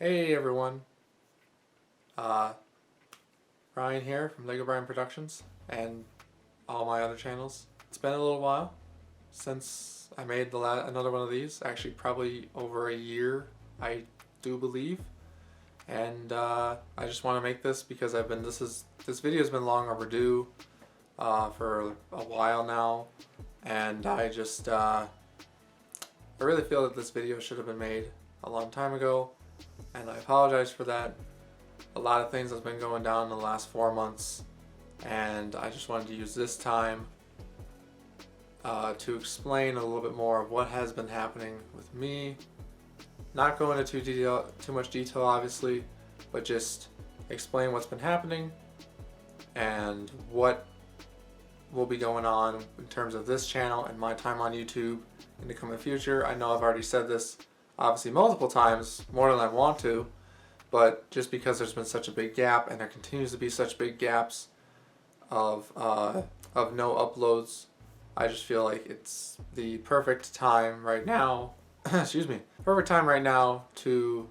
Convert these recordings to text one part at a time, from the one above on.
Hey everyone, uh, Ryan here from Lego Brian Productions and all my other channels. It's been a little while since I made another one of these, actually probably over a year, I do believe. And I just want to make this because this video has been long overdue for a while now, and I really feel that this video should have been made a long time ago, and I apologize for that. A lot of things have been going down in the last 4 months, and I just wanted to use this time to explain a little bit more of what has been happening with me. Not go into too much detail obviously, but just explain what's been happening and what will be going on in terms of this channel and my time on YouTube in the coming future. I know I've already said this obviously multiple times, more than I want to, but just because there's been such a big gap, and there continues to be such big gaps of no uploads, I just feel like it's the perfect time right now excuse me, perfect time right now to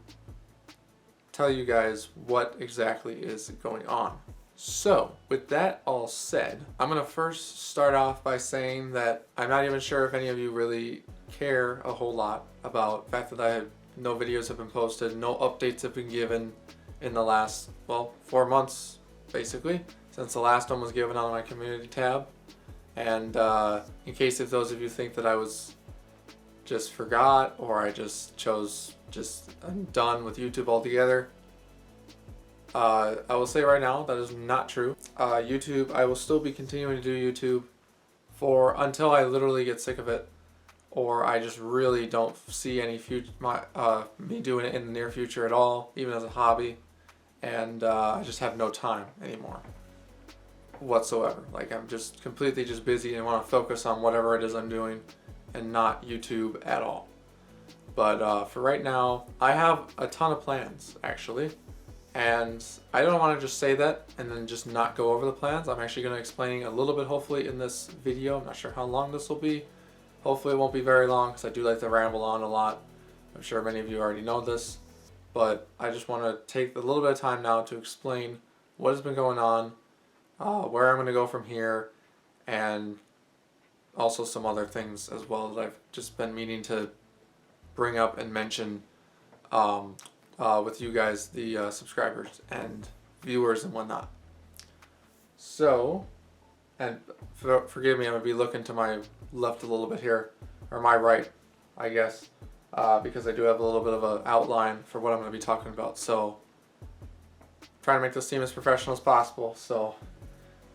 tell you guys what exactly is going on. So, with that all said, I'm going to first start off by saying that I'm not even sure if any of you really care a whole lot about the fact that no videos have been posted, no updates have been given in the last, 4 months, basically, since the last one was given on my community tab. And in case if those of you think that I was just forgot, or I I'm done with YouTube altogether, I will say right now that is not true. YouTube, I will still be continuing to do YouTube until I literally get sick of it, or I just really don't see any me doing it in the near future at all, even as a hobby, and I just have no time anymore whatsoever. Like, I'm just completely busy and want to focus on whatever it is I'm doing and not YouTube at all. But for right now, I have a ton of plans actually, and I don't want to just say that and then just not go over the plans. I'm actually going to explain a little bit hopefully in this video. I'm not sure how long this will be. Hopefully it won't be very long, because I do like to ramble on a lot. I'm sure many of you already know this, but I just want to take a little bit of time now to explain what has been going on, where I'm going to go from here, and also some other things as well that I've just been meaning to bring up and mention with you guys, the subscribers and viewers and whatnot. So, and forgive me, I'm going to be looking to my left a little bit here, or my right, I guess, because I do have a little bit of an outline for what I'm going to be talking about. So, trying to make this seem as professional as possible. So,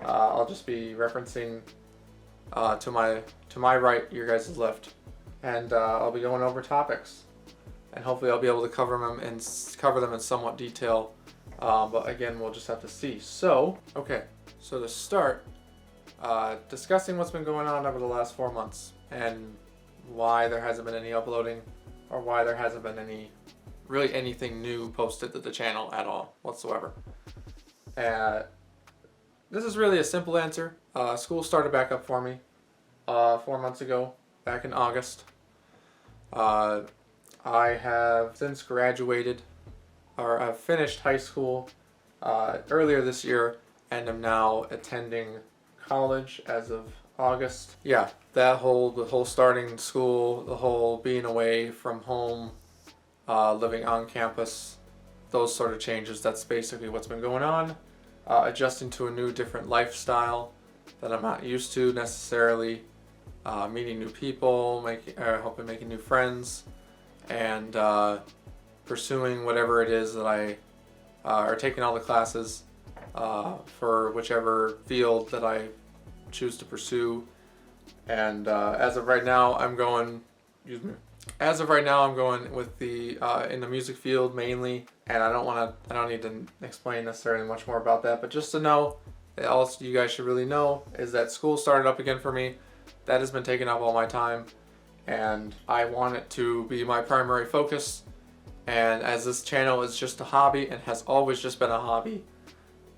I'll just be referencing to my right, your guys' left, and I'll be going over topics, and hopefully I'll be able to cover them in somewhat detail. But again, we'll just have to see. So, okay, so to start, discussing what's been going on over the last 4 months and why there hasn't been any uploading, or why there hasn't been really anything new posted to the channel at all whatsoever. This is really a simple answer. School started back up for me 4 months ago, back in August. I have since graduated, or I've finished high school earlier this year, and am now attending college as of August. Yeah, the whole starting school, the whole being away from home, living on campus, those sort of changes, that's basically what's been going on. Adjusting to a new, different lifestyle that I'm not used to necessarily, meeting new people, hoping making new friends, and pursuing whatever it is that or taking all the classes for whichever field that I choose to pursue. And as of right now, I'm going with in the music field mainly, and I don't need to explain necessarily much more about that, but just to know that all you guys should really know is that school started up again for me. That has been taking up all my time, and I want it to be my primary focus. And as this channel is just a hobby, and has always just been a hobby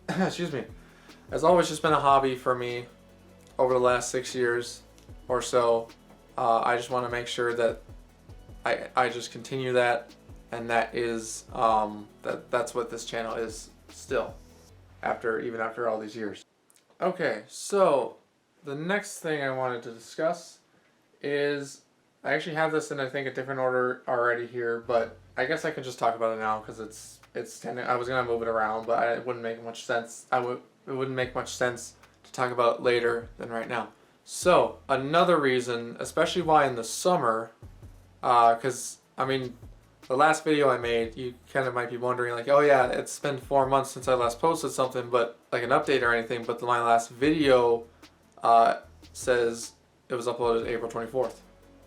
excuse me, has always just been a hobby for me over the last 6 years or so, I just want to make sure that I just continue that and that is that's what this channel is still, even after all these years. Okay, so the next thing I wanted to discuss is, I actually have this in, I think, a different order already here, but I guess I can just talk about it now because I was gonna move it around, but it wouldn't make much sense. It wouldn't make much sense to talk about it later than right now. So another reason, especially why in the summer, because I mean, the last video I made, you kind of might be wondering like, oh yeah, it's been 4 months since I last posted something, but like an update or anything. But my last video says it was uploaded April 24th,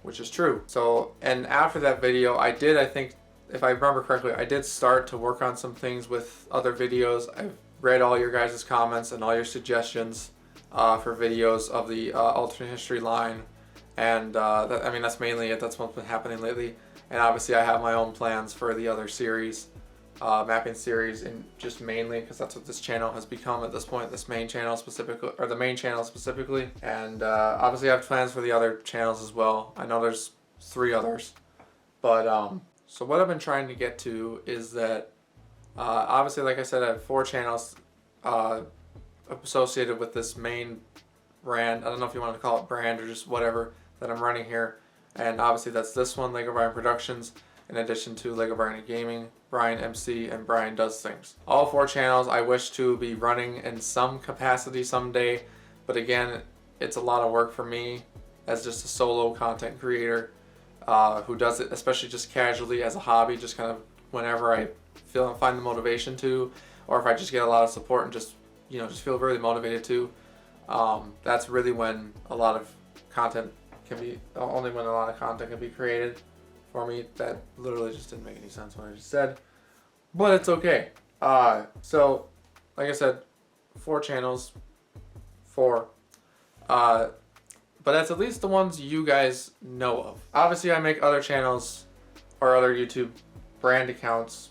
which is true. So, and after that video, I think, if I remember correctly, I did start to work on some things with other videos. I've read all your guys' comments and all your suggestions for videos of the alternate history line, and that's mainly it. That's what's been happening lately. And obviously I have my own plans for the other series, mapping series, and just mainly because that's what this channel has become at this point, the main channel specifically. And obviously I have plans for the other channels as well. I know there's 3 others, but so what I've been trying to get to is that obviously, like I said, I have 4 channels associated with this main brand. I don't know if you want to call it brand or just whatever that I'm running here. And obviously that's this one, Lego Brian Productions, in addition to Lego Brian Gaming, Brian MC, and Brian Does Things. All 4 channels I wish to be running in some capacity someday, but again, it's a lot of work for me as just a solo content creator who does it, especially just casually as a hobby, just kind of whenever I find the motivation to, or if I just get a lot of support and just feel really motivated to. That's really when a lot of content can be created for me. That literally just didn't make any sense what I just said, but it's okay. So like I said, 4 channels, but that's at least the ones you guys know of. Obviously I make other channels or other YouTube brand accounts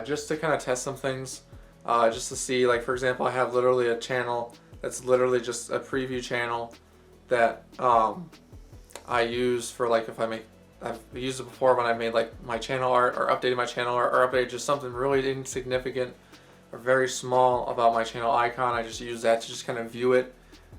just to kind of test some things, just to see, like for example, I have literally a channel that's literally just a preview channel that I use for, like, I've used it before when I made like my channel art or updated my channel art or updated just something really insignificant or very small about my channel icon. I just use that to just kind of view it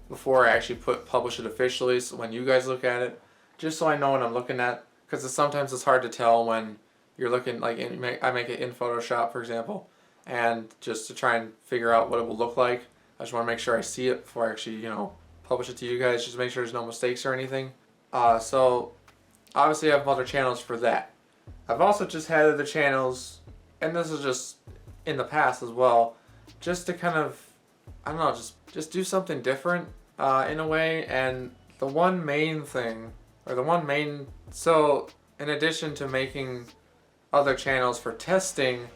before I actually publish it officially, so when you guys look at it, just so I know what I'm looking at, because sometimes it's hard to tell when you're looking, like I make it in Photoshop, for example, and just to try and figure out what it will look like, I just want to make sure I see it before I actually publish it to you guys, just to make sure there's no mistakes or anything. So obviously I have other channels for that. I've also just had other channels, and this is just in the past as well, just to kind of, I don't know, just do something different in a way. And so in addition to making other channels for testing,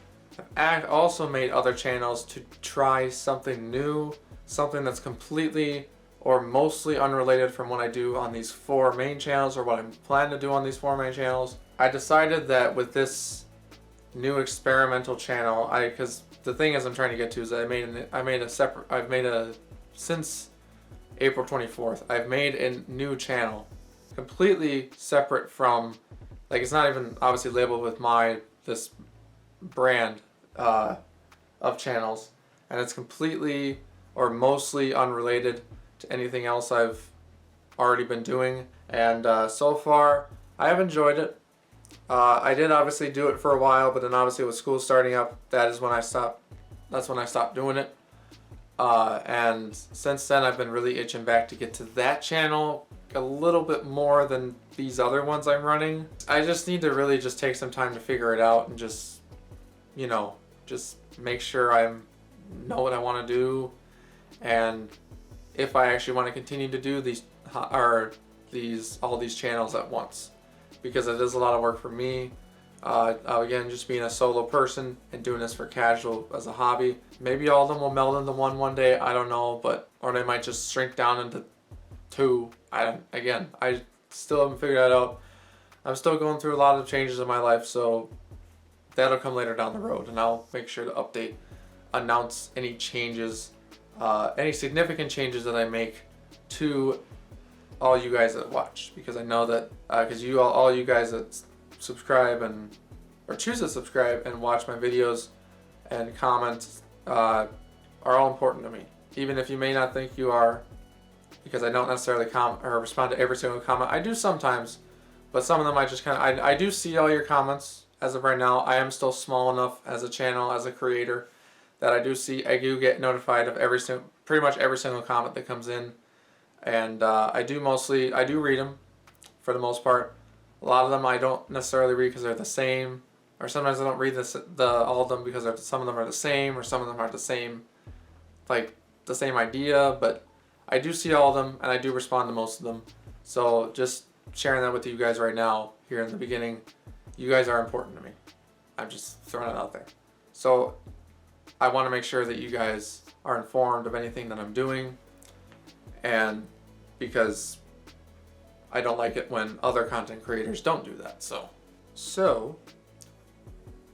I've also made other channels to try something new, something that's completely or mostly unrelated from what I do on these 4 main channels, or what I'm planning to do on these 4 main channels. I decided that with this new experimental channel, because the thing is I'm trying to get to is that since April 24th, I've made a new channel completely separate from, like, it's not even obviously labeled with this brand of channels, and it's completely or mostly unrelated to anything else I've already been doing. And so far I have enjoyed it. I did obviously do it for a while, but then obviously with school starting up, that's when I stopped doing it. And since then I've been really itching back to get to that channel a little bit more than these other ones I'm running. I just need to really just take some time to figure it out and just make sure I know what I want to do, and if I actually want to continue to do all these channels at once, because it is a lot of work for me. Again, just being a solo person and doing this for casual as a hobby. Maybe all of them will meld into one day, I don't know, or they might just shrink down into 2. I still haven't figured that out. I'm still going through a lot of changes in my life, so that'll come later down the road, and I'll make sure to announce any changes, any significant changes that I make to all you guys that watch, because I know that, because all you guys that subscribe and or choose to subscribe and watch my videos and comments are all important to me. Even if you may not think you are, because I don't necessarily comment or respond to every single comment. I do sometimes, but some of them I just kind of, I do see all your comments. As of right now, I am still small enough as a channel, as a creator, that I do get notified of pretty much every single comment that comes in. And I do read them for the most part. A lot of them I don't necessarily read because they're the same, or sometimes I don't read all of them because some of them are the same, or some of them aren't the same, like the same idea, but I do see all of them and I do respond to most of them. So just sharing that with you guys right now here in the beginning, you guys are important to me. I'm just throwing it out there. So I want to make sure that you guys are informed of anything that I'm doing, and because I don't like it when other content creators don't do that. So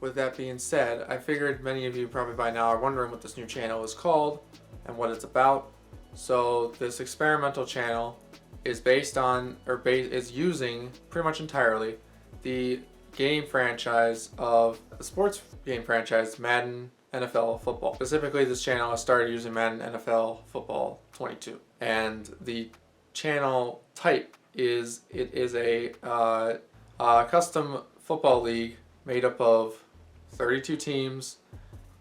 with that being said, I figured many of you probably by now are wondering what this new channel is called and what it's about. So this experimental channel is is using pretty much entirely the game franchise of the sports game franchise Madden NFL Football. Specifically, this channel has started using Madden NFL Football 22, and the channel type is a custom football league made up of 32 teams.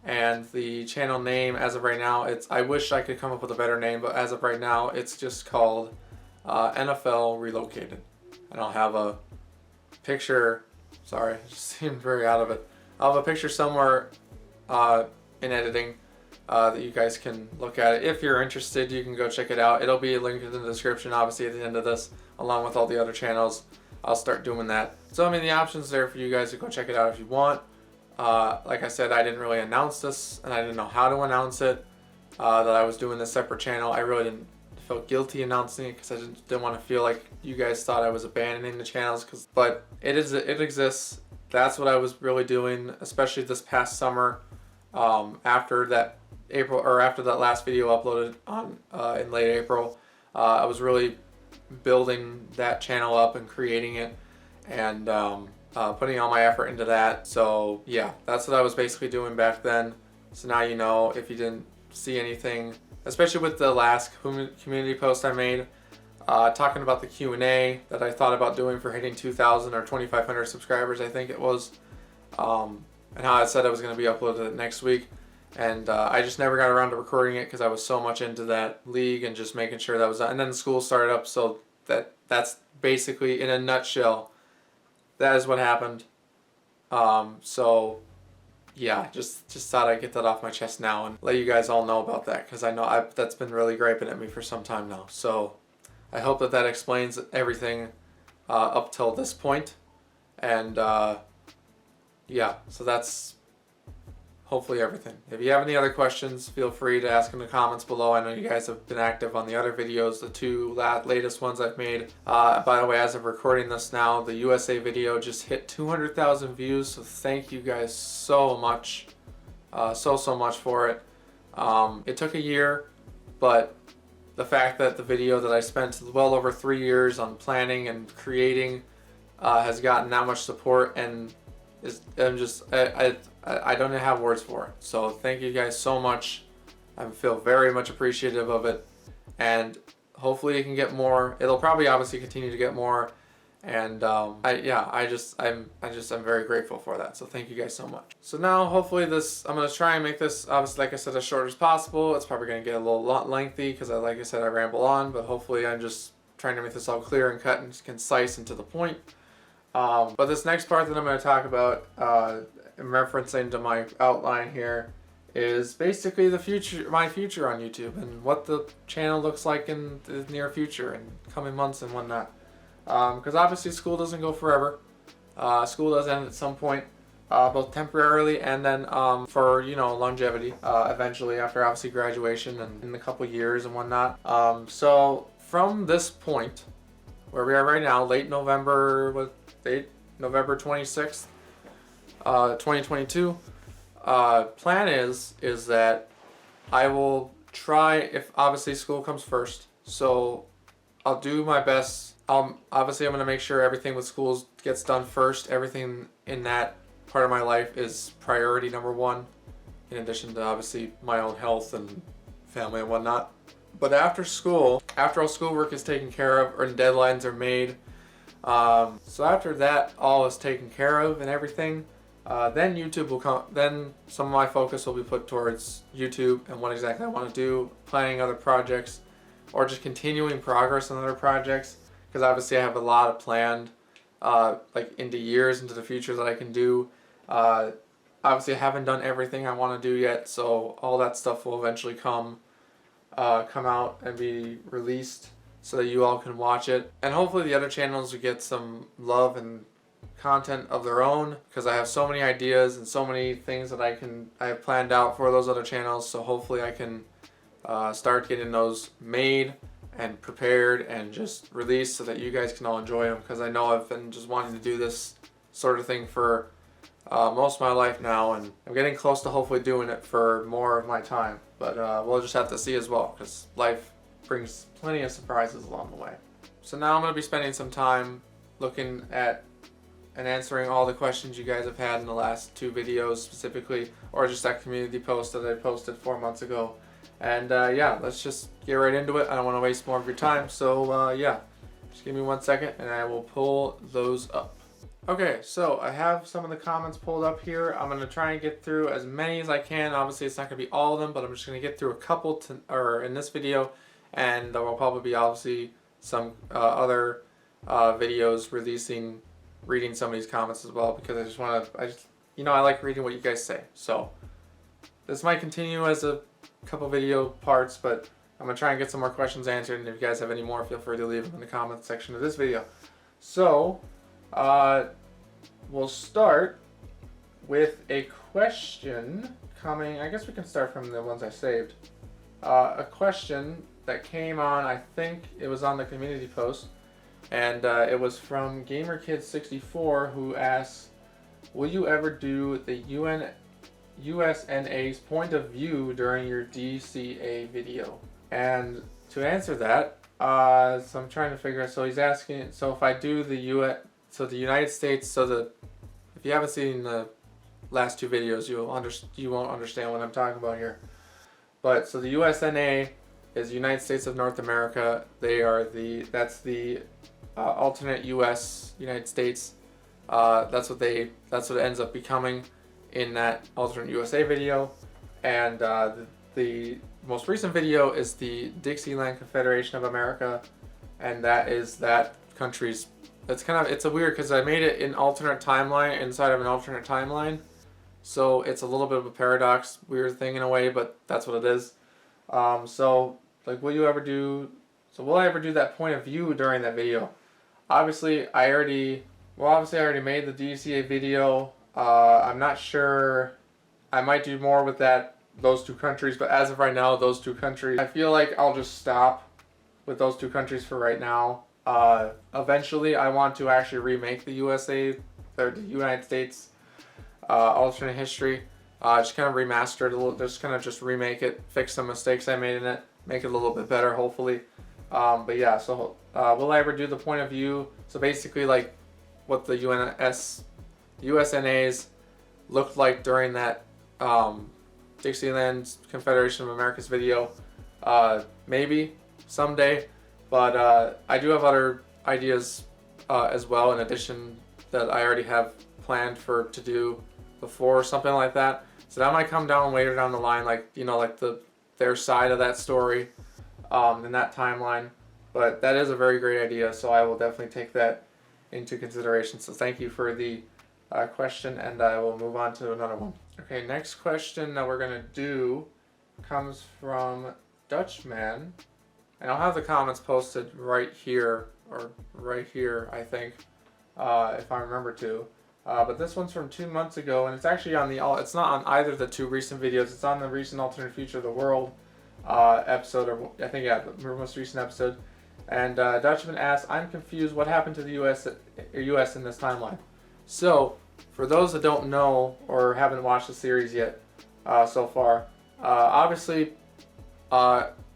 And the channel name, as of right now, I wish I could come up with a better name, but as of right now, it's just called NFL Relocated. And I'll have a picture, sorry, it just seemed very out of it. I'll have a picture somewhere in editing that you guys can look at it. If you're interested, you can go check it out. It'll be linked in the description, obviously, at the end of this, along with all the other channels. I'll start doing that. So, I mean, the option's there for you guys to go check it out if you want. Like I said, I didn't really announce this, and I didn't know how to announce it, that I was doing this separate channel. I really didn't feel guilty announcing it because I didn't want to feel like you guys thought I was abandoning the channels. But it exists. That's what I was really doing, especially this past summer, after that last video uploaded on in late April. I was really building that channel up and creating it, and putting all my effort into that. So yeah, that's what I was basically doing back then. So now you know, if you didn't see anything, especially with the last community post I made, talking about the Q&A that I thought about doing for hitting 2,000 or 2,500 subscribers, I think it was, and how I said I was going to be uploaded next week. And I just never got around to recording it because I was so much into that league and just making sure that was done. And then school started up, so that's basically, in a nutshell, that is what happened. So yeah, just thought I'd get that off my chest now and let you guys all know about that, because I know that's been really griping at me for some time now. So I hope that explains everything up till this point. And yeah, so that's hopefully everything. If you have any other questions, feel free to ask in the comments below. I know you guys have been active on the other videos, the two latest ones I've made. By the way, as of recording this now, the USA video just hit 200,000 views, so thank you guys so much. So much for it. It took a year, but the fact that the video that I spent well over 3 years on planning and creating has gotten that much support, and I don't have words for it. So thank you guys so much. I feel very much appreciative of it, and hopefully it can get more. It'll probably obviously continue to get more, and I'm very grateful for that. So thank you guys so much. So now hopefully I'm gonna try and make this, obviously, like I said, as short as possible. It's probably gonna get a little lengthy because like I said, I ramble on, but hopefully I'm just trying to make this all clear and cut and concise and to the point. But this next part that I'm going to talk about, in referencing to my outline here, is basically my future on YouTube and what the channel looks like in the near future and coming months and whatnot. Because obviously school doesn't go forever. School does end at some point, both temporarily and then for longevity, eventually after obviously graduation and in a couple years and whatnot. So from this point, where we are right now, late November, November 26th, 2022. Plan is that I will try, if obviously school comes first, so I'll do my best. I'm going to make sure everything with schools gets done first, everything in that part of my life is priority number one, in addition to obviously my own health and family and whatnot. But after school, after all schoolwork is taken care of or deadlines are made, so after that all is taken care of and everything, then YouTube will come. Then some of my focus will be put towards YouTube and what exactly I want to do, planning other projects, or just continuing progress on other projects. Because obviously I have a lot of planned, like into years into the future that I can do. Obviously I haven't done everything I want to do yet, so all that stuff will eventually come out and be released so that you all can watch it. And hopefully the other channels will get some love and content of their own, because I have so many ideas and so many things that I have planned out for those other channels. So hopefully I can start getting those made and prepared and just released so that you guys can all enjoy them, because I know I've been just wanting to do this sort of thing for most of my life now, and I'm getting close to hopefully doing it for more of my time. But we'll just have to see as well, because life brings plenty of surprises along the way. So now I'm going to be spending some time looking at and answering all the questions you guys have had in the last 2 videos specifically, or just that community post that I posted 4 months ago. And yeah, let's just get right into it. I don't want to waste more of your time, so yeah, just give me 1 second and I will pull those up. Okay, so I have some of the comments pulled up here. I'm going to try and get through as many as I can. Obviously it's not going to be all of them, but I'm just going to get through a couple in this video, and there will probably be obviously some other videos reading some of these comments as well, because I like reading what you guys say. So this might continue as a couple video parts, but I'm going to try and get some more questions answered, and if you guys have any more, feel free to leave them in the comment section of this video. So we'll start with a question coming, I guess we can start from the ones I saved. A question that came on, I think it was on the community post, and it was from GamerKid64, who asks, will you ever do the USNA's point of view during your DCA video? And to answer that, so I'm trying to figure out, so he's asking, so if I do the the United States, if you haven't seen the last 2 videos, you won't understand what I'm talking about here. But so the USNA is United States of North America. That's the alternate United States. That's what it ends up becoming in that alternate USA video. And the most recent video is the Dixieland Confederation of America, and that is that country's. It's a weird, because I made it in alternate timeline inside of an alternate timeline, so it's a little bit of a paradox, weird thing in a way, but that's what it is. So like, will I ever do that point of view during that video? Obviously I already made the DCA video. I'm not sure, I might do more with those 2 countries, but as of right now, those 2 countries, I feel like I'll just stop with those 2 countries for right now. Eventually I want to actually remake the USA, or the United States alternate history, just kind of remaster it a little, just remake it, fix some mistakes I made in it, make it a little bit better hopefully. But yeah, so will I ever do the point of view? So basically, like what the USNAs looked like during that Dixieland Confederation of America's video, maybe someday. But I do have other ideas as well, in addition, that I already have planned to do before, something like that. So that might come down later down the line, like, like their side of that story in that timeline. But that is a very great idea, so I will definitely take that into consideration. So thank you for the question, and I will move on to another one. Okay, next question that we're going to do comes from Dutchman. And I'll have the comments posted right here, or right here, I think, if I remember to. But this one's from 2 months ago, and it's actually it's not on either of the 2 recent videos. It's on the recent Alternate Future of the World episode, or I think, yeah, the most recent episode. And Dutchman asks, I'm confused, what happened to the US in this timeline? So, for those that don't know or haven't watched the series yet so far, obviously,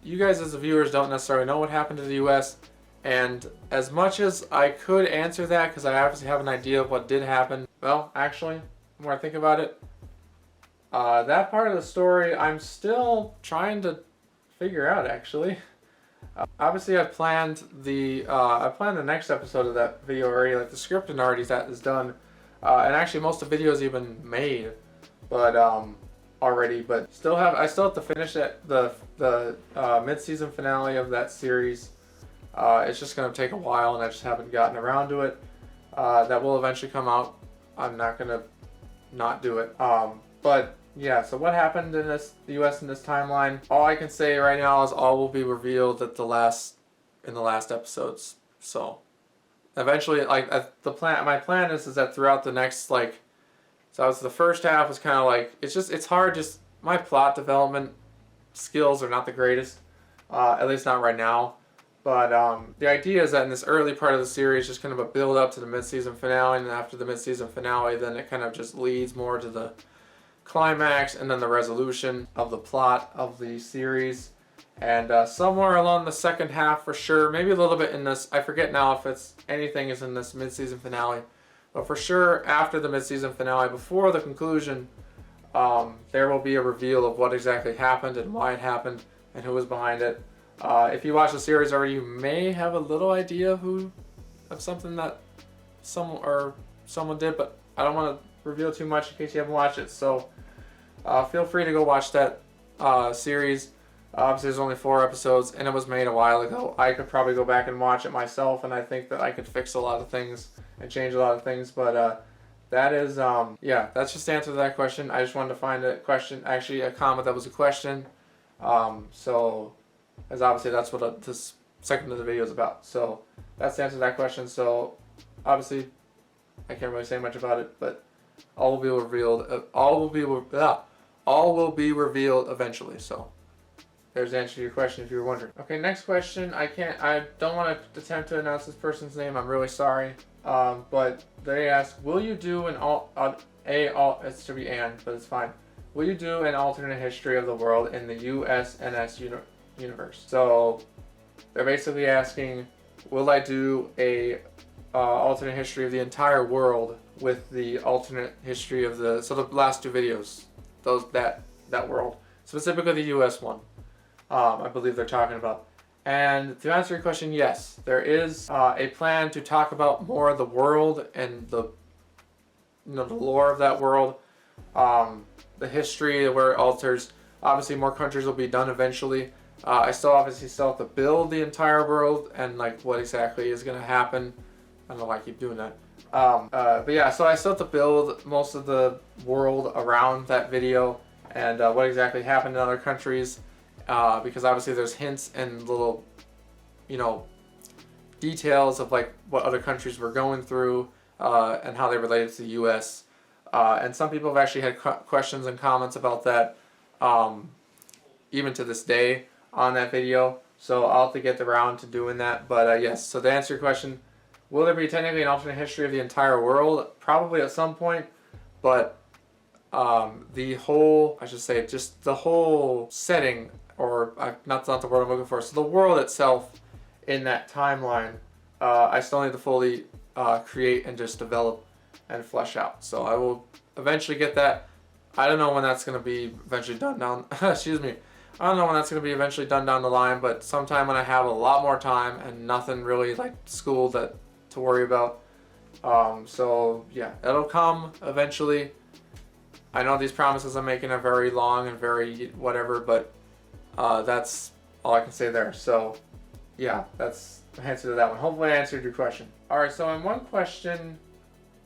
you guys as the viewers don't necessarily know what happened to the US, and as much as I could answer that, because I obviously have an idea of what did happen, well, actually, the more I think about it. That part of the story I'm still trying to figure out, actually. Obviously, I planned the next episode of that video already. Like the scripting already that is done, and actually most of the videos even made, but already. But I still have to finish the mid-season finale of that series. It's just gonna take a while, and I just haven't gotten around to it. That will eventually come out. I'm not gonna not do it. But yeah, so what happened in the U.S. in this timeline? All I can say right now is all will be revealed in the last episodes. So eventually, like my plan is that throughout the next so the first half was kind of like it's hard. Just my plot development skills are not the greatest, at least not right now. But the idea is that in this early part of the series, just kind of a build up to the mid-season finale, and after the mid-season finale, then it kind of just leads more to the climax and then the resolution of the plot of the series. And somewhere along the second half for sure, maybe a little bit in this, I forget now if anything is in this mid-season finale, but for sure after the mid-season finale, before the conclusion, there will be a reveal of what exactly happened and why it happened and who was behind it. If you watch the series already, you may have a little idea of something that someone did, but I don't want to reveal too much in case you haven't watched it. So feel free to go watch that series. Obviously, there's only 4 episodes, and it was made a while ago. I could probably go back and watch it myself, and I think that I could fix a lot of things and change a lot of things. But that is, that's just the answer to that question. I just wanted to find a question, actually a comment that was a question. So, as obviously that's what this segment of the video is about. So that's the answer to that question. So obviously, I can't really say much about it, but all will be revealed. All will be revealed eventually. So there's the answer to your question if you were wondering. Okay, next question. I don't want to attempt to announce this person's name. I'm really sorry. But they ask, will you do it should be Anne, but it's fine. Will you do an alternate history of the world in the USNS universe? So they're basically asking, will I do a alternate history of the entire world with the alternate history of the last 2 videos, that world, specifically the US one. I believe they're talking about. And to answer your question, yes, there is a plan to talk about more of the world and the lore of that world, the history where it alters. Obviously, more countries will be done eventually. I still have to build the entire world and what exactly is going to happen. I don't know why I keep doing that. But yeah, so I still have to build most of the world around that video and what exactly happened in other countries. Because obviously there's hints and little, details of what other countries were going through and how they related to the U.S. And some people have actually had questions and comments about that, even to this day on that video. So I'll have to get around to doing that. But yes, so to answer your question, will there be technically an alternate history of the entire world? Probably at some point, but the whole setting, or not the word I'm looking for, so the world itself in that timeline, I still need to fully create and just develop and flesh out. So I will eventually get that. I don't know when that's going to be eventually done down, excuse me. I don't know when that's going to be eventually done down the line, but sometime when I have a lot more time and nothing really school to worry about. So yeah, it'll come eventually. I know these promises I'm making are very long and very whatever, but that's all I can say there. So yeah, that's the answer to that one. Hopefully I answered your question. Alright, so in one question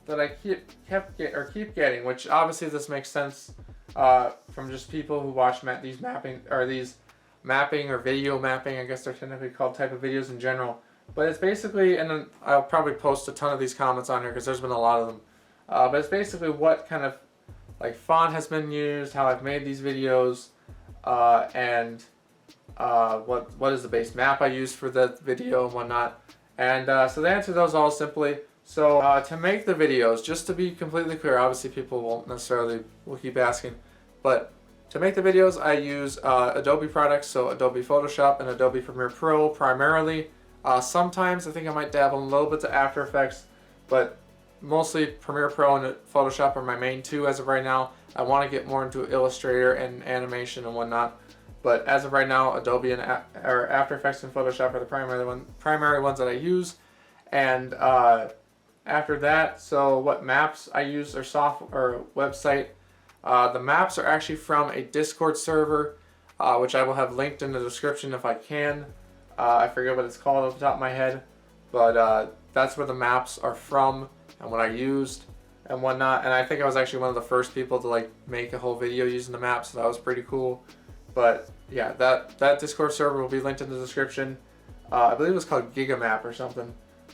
that I keep getting, which obviously this makes sense from just people who watch these mapping or video mapping, I guess they're technically called, type of videos in general. But it's basically, and then I'll probably post a ton of these comments on here because there's been a lot of them. But it's basically what kind of font has been used, how I've made these videos, and what is the base map I use for the video and whatnot. And so the answer to those all simply, so to make the videos, just to be completely clear, obviously people will keep asking, but to make the videos I use Adobe products, so Adobe Photoshop and Adobe Premiere Pro primarily. Sometimes I think I might dabble a little bit to After Effects, but mostly Premiere Pro and Photoshop are my main two as of right now. I want to get more into Illustrator and animation and whatnot, but as of right now, Adobe and or After Effects and Photoshop are the primary ones that I use. And after that, so what maps I use or website. The maps are actually from a Discord server, which I will have linked in the description if I can. I forget what it's called off the top of my head, but that's where the maps are from and what I used and whatnot. And I think I was actually one of the first people to like make a whole video using the maps, so that was pretty cool. But yeah, that Discord server will be linked in the description. I believe it was called Gigamap or something.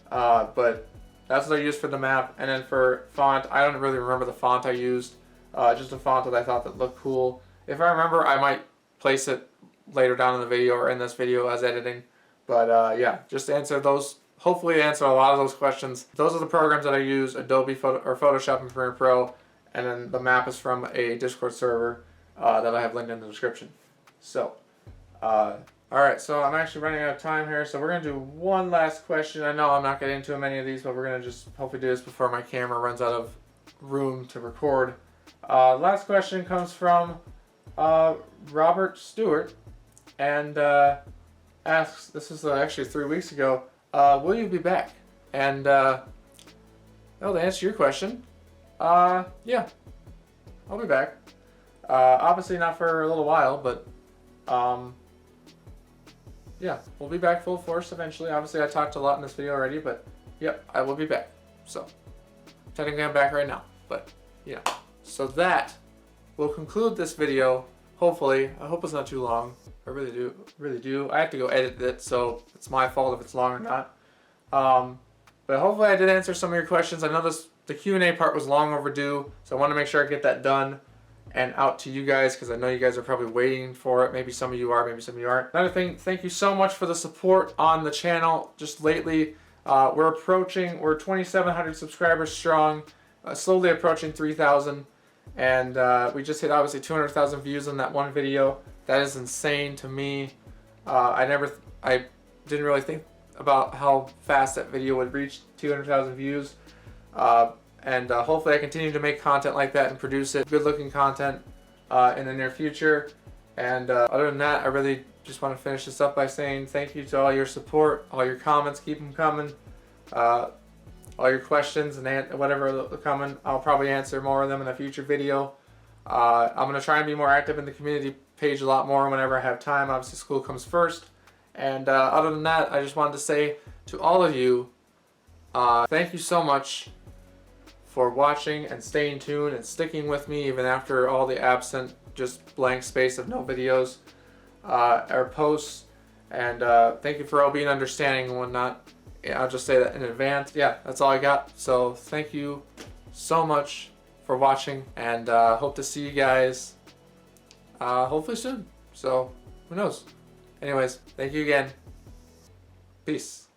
But that's what I used for the map. And then for font, I don't really remember the font I used. Just a font that I thought that looked cool. If I remember, I might place it later down in the video or in this video as editing. But yeah, just to answer those, hopefully answer a lot of those questions. Those are the programs that I use, Adobe Photoshop and Premiere Pro. And then the map is from a Discord server that I have linked in the description. So, alright, so I'm actually running out of time here, so we're going to do one last question. I know I'm not getting into many of these, but we're going to just hopefully do this before my camera runs out of room to record. Last question comes from Robert Stewart, and asks, this is actually 3 weeks ago, will you be back? And, well, to answer your question, yeah, I'll be back. Obviously not for a little while, but yeah, we'll be back full force eventually. Obviously I talked a lot in this video already, but yep, I will be back. So, technically I'm back right now, but yeah. So that will conclude this video, hopefully. I hope it's not too long. I really do. I have to go edit it, so it's my fault if it's long or not. But hopefully I did answer some of your questions. I know the Q&A part was long overdue, so I want to make sure I get that done and out to you guys, because I know you guys are probably waiting for it. Maybe some of you are, maybe some of you aren't. Another thing, thank you so much for the support on the channel just lately. We're 2,700 subscribers strong, slowly approaching 3,000, and we just hit obviously 200,000 views on that one video. That is insane to me. I didn't really think about how fast that video would reach 200,000 views. And hopefully I continue to make content like that and produce it, good looking content in the near future. And other than that, I really just want to finish this up by saying thank you to all your support, all your comments, keep them coming, all your questions and whatever are coming. I'll probably answer more of them in a future video. I'm going to try and be more active in the community page a lot more whenever I have time. Obviously school comes first. And other than that, I just wanted to say to all of you, thank you so much for watching and staying tuned and sticking with me even after all the absent, just blank space of no videos or posts. And thank you for all being understanding and whatnot. Yeah, I'll just say that in advance. Yeah, that's all I got. So thank you so much for watching, and hope to see you guys hopefully soon. So who knows? Anyways, thank you again. Peace.